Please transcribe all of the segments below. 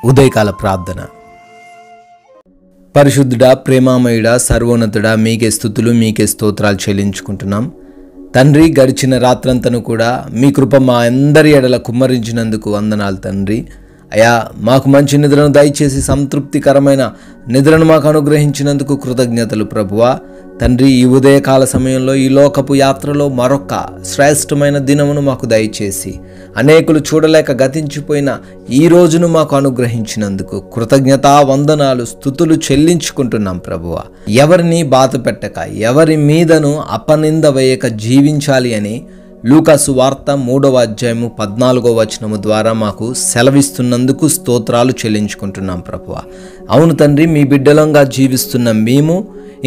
ఉదయకాల ప్రార్థన. పరిశుద్ధుడా, ప్రేమామయుడా, సర్వోన్నతుడా, మీకే స్తుతులు, మీకే స్తోత్రాలు చెల్లించుకుంటున్నాం తండ్రి. గడిచిన రాత్రంతను కూడా మీ కృప మా అందరి ఎడల కుమ్మరించినందుకు వందనాలు తండ్రి. అయా, మాకు మంచి నిద్రను దయచేసి సంతృప్తికరమైన నిద్రను మాకు అనుగ్రహించినందుకు కృతజ్ఞతలు ప్రభువా. తండ్రి, ఈ ఉదయకాల సమయంలో ఈ లోకపు యాత్రలో మరొక శ్రేష్టమైన దినమును మాకు దయచేసి అనేకులు చూడలేక గతించిపోయిన ఈ రోజును మాకు అనుగ్రహించినందుకు కృతజ్ఞతా వందనాలు, స్తుతులు చెల్లించుకుంటున్నాం ప్రభువా. ఎవరిని బాధ పెట్టక, ఎవరి మీదను అపనింద వేయక జీవించాలి అని లూకాసు వార్త 3వ అధ్యాయము 14వ వచనము ద్వారా మాకు సెలవిస్తున్నందుకు స్తోత్రాలు చెల్లించుకుంటున్నాం ప్రభువా. అవును తండ్రి, మీ బిడ్డలంగా జీవిస్తున్న మేము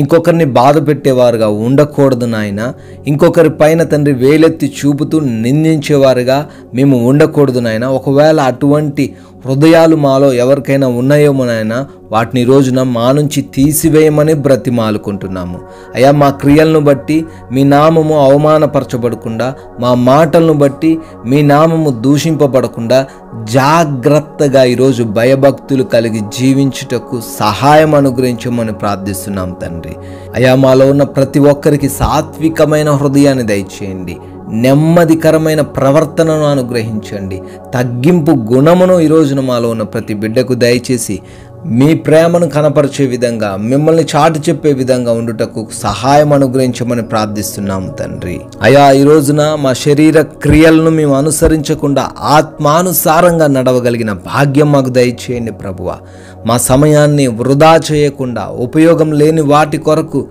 ఇంకొకరిని బాధ పెట్టేవారుగా ఉండకూడదు నాయన. ఇంకొకరి పైన తండ్రి వేలెత్తి చూపుతూ నిందించేవారుగా మేము ఉండకూడదు నాయన. ఒకవేళ అటువంటి హృదయాలు మాలో ఎవరికైనా ఉన్నాయేమో నాయన, వాటిని రోజున మా నుంచి తీసివేయమని బ్రతిమాలుకుంటున్నాము. అయ్యా, మా క్రియలను బట్టి మీ నామము అవమానపరచబడకుండా, మా మాటలను బట్టి మీ నామము దూషింపబడకుండా జాగ్రత్తగా ఈరోజు భయభక్తులు కలిగి జీవించుటకు సహాయం అనుగ్రహించమని ప్రార్థిస్తున్నాం తండ్రి. అయ్యా, మాలో ఉన్న ప్రతి ఒక్కరికి సాత్వికమైన హృదయాన్ని దయచేయండి, నెమ్మదికరమైన ప్రవర్తనను అనుగ్రహించండి, తగ్గింపు గుణమును ఈ రోజున మాలో ఉన్న ప్రతి బిడ్డకు దయచేసి మీ ప్రేమను కనపరిచే విధంగా, మిమ్మల్ని చాటు చెప్పే విధంగా ఉండుటకు సహాయం అనుగ్రహించమని ప్రార్థిస్తున్నాము తండ్రి. అయా, ఈ రోజున మా శరీర క్రియలను మేము అనుసరించకుండా ఆత్మానుసారంగా నడవగలిగిన భాగ్యం మాకు దయచేయండి ప్రభువా. మా సమయాన్ని వృధా చేయకుండా, ఉపయోగం లేని వాటి కొరకు,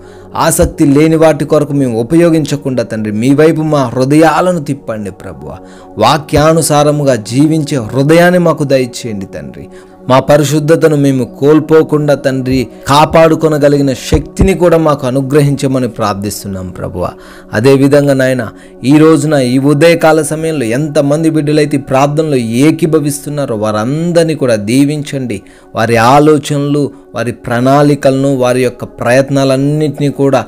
ఆసక్తి లేని వాటి కొరకు మేము ఉపయోగించకుండా తండ్రి, మీ వైపు మా హృదయాలను తిప్పండి ప్రభువా. వాక్యానుసారముగా జీవించే హృదయాన్ని మాకు దయచేయండి తండ్రి. మా పరిశుద్ధతను మేము కోల్పోకుండా తండ్రి కాపాడుకొనగలిగిన శక్తిని కూడా మాకు అనుగ్రహించమని ప్రార్థిస్తున్నాం ప్రభువా. అదేవిధంగా నాయన, ఈ రోజున ఈ ఉదయకాల సమయంలో ఎంతమంది బిడ్డలైతే ప్రార్థనలో ఏకీభవిస్తున్నారో వారందరినీ కూడా దీవించండి. వారి ఆలోచనలు, వారి ప్రణాళికలను, వారి యొక్క ప్రయత్నాలన్నింటినీ కూడా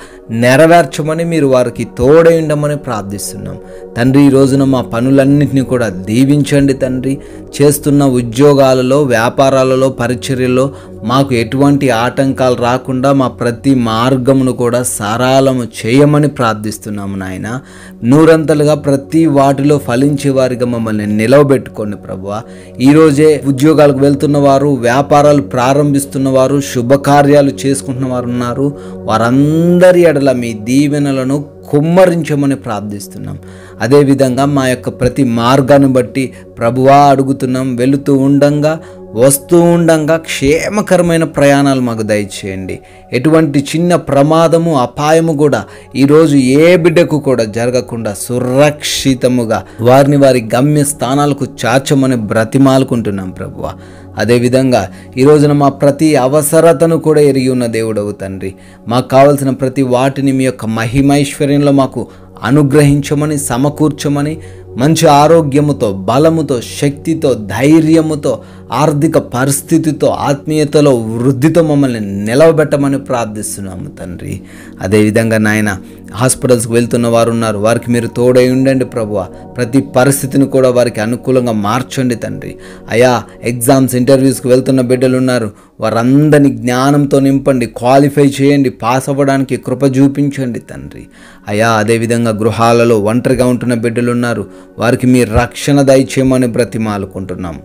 నెరవేర్చమని, మీరు వారికి తోడై ఉండమని ప్రార్థిస్తున్నాం తండ్రి. ఈ రోజున మా పనులన్నింటినీ కూడా దీవించండి తండ్రి. చేస్తున్న ఉద్యోగాలలో, వ్యాపారాలలో, పరిచర్యలో మాకు ఎటువంటి ఆటంకాలు రాకుండా మా ప్రతి మార్గమును కూడా సరళము చేయమని ప్రార్థిస్తున్నాము నాయన. నూరంతలుగా ప్రతి వాటిలో ఫలించే వారిగా మమ్మల్ని నిలవబెట్టుకోండి ప్రభువా. ఈరోజే ఉద్యోగాలకు వెళ్తున్న వారు, వ్యాపారాలు ప్రారంభిస్తున్న వారు, శుభకార్యాలు చేసుకుంటున్న వారు ఉన్నారు. వారందరి ఎడల మీ దీవెనలను కుమ్మరించమని ప్రార్థిస్తున్నాం. అదేవిధంగా మా యొక్క ప్రతి మార్గాన్ని బట్టి ప్రభువా అడుగుతున్నాం. వెళుతూ ఉండంగా, వస్తూ ఉండంగా క్షేమకరమైన ప్రయాణాలు మాకు దయచేయండి. ఎటువంటి చిన్న ప్రమాదము, అపాయము కూడా ఈరోజు ఏ బిడ్డకు కూడా జరగకుండా సురక్షితముగా వారిని వారి గమ్య స్థానాలకు చేర్చమని బ్రతిమాలుకుంటున్నాం ప్రభువా. అదేవిధంగా ఈ రోజున మా ప్రతి అవసరతను కూడా ఎరిగి ఉన్న దేవుడవు తండ్రి. మాకు కావలసిన ప్రతి వాటిని మీ యొక్క మహిమైశ్వర్యంలో మాకు అనుగ్రహించమని, సమకూర్చమని, మంచి ఆరోగ్యముతో, బలముతో, శక్తితో, ధైర్యముతో, ఆర్థిక పరిస్థితితో, ఆత్మీయతలో వృద్ధితో మమ్మల్ని నిలవబెట్టమని ప్రార్థిస్తున్నాము తండ్రి. అదేవిధంగా నాయన, హాస్పిటల్స్కి వెళ్తున్న వారు ఉన్నారు, వారికి మీరు తోడై ఉండండి ప్రభువా. ప్రతి పరిస్థితిని కూడా వారికి అనుకూలంగా మార్చండి తండ్రి. అయా, ఎగ్జామ్స్, ఇంటర్వ్యూస్కి వెళ్తున్న బిడ్డలు ఉన్నారు, వారందరినీ జ్ఞానంతో నింపండి, క్వాలిఫై చేయండి, పాస్ అవ్వడానికి కృప చూపించండి తండ్రి. అయా, అదేవిధంగా గృహాలలో ఒంటరిగా ఉంటున్న బిడ్డలు ఉన్నారు, వారికి మీ రక్షణ దయచేయమని బ్రతిమాలుకుంటున్నాం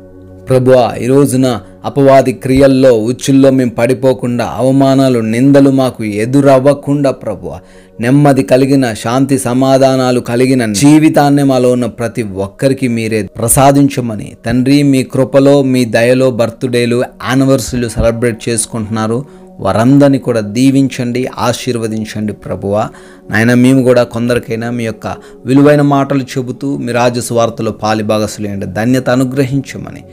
ప్రభువా. ఈ రోజున అపవాది క్రియల్లో, ఉచ్చుల్లో మేము పడిపోకుండా, అవమానాలు, నిందలు మాకు ఎదురవ్వకుండా ప్రభువా, నెమ్మది కలిగిన, శాంతి సమాధానాలు కలిగిన జీవితాన్ని మాలో ఉన్న ప్రతి ఒక్కరికి మీరే ప్రసాదించమని తండ్రి. మీ కృపలో, మీ దయలో బర్త్డేలు, యానివర్సరీలు సెలబ్రేట్ చేసుకుంటున్నారు, వారందరినీ కూడా దీవించండి, ఆశీర్వదించండి ప్రభువా. నాయన, మేము కూడా కొందరికైనా మీ యొక్క విలువైన మాటలు చెబుతూ మీ రాజ్య సువార్తలో పాలిభాగస్తులైన ధన్యత అనుగ్రహించమని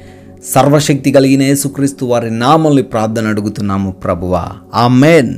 సర్వశక్తి కలిగిన యేసుక్రీస్తు వారి నామములో ప్రార్థన అడుగుతున్నాము ప్రభువా. ఆమేన్.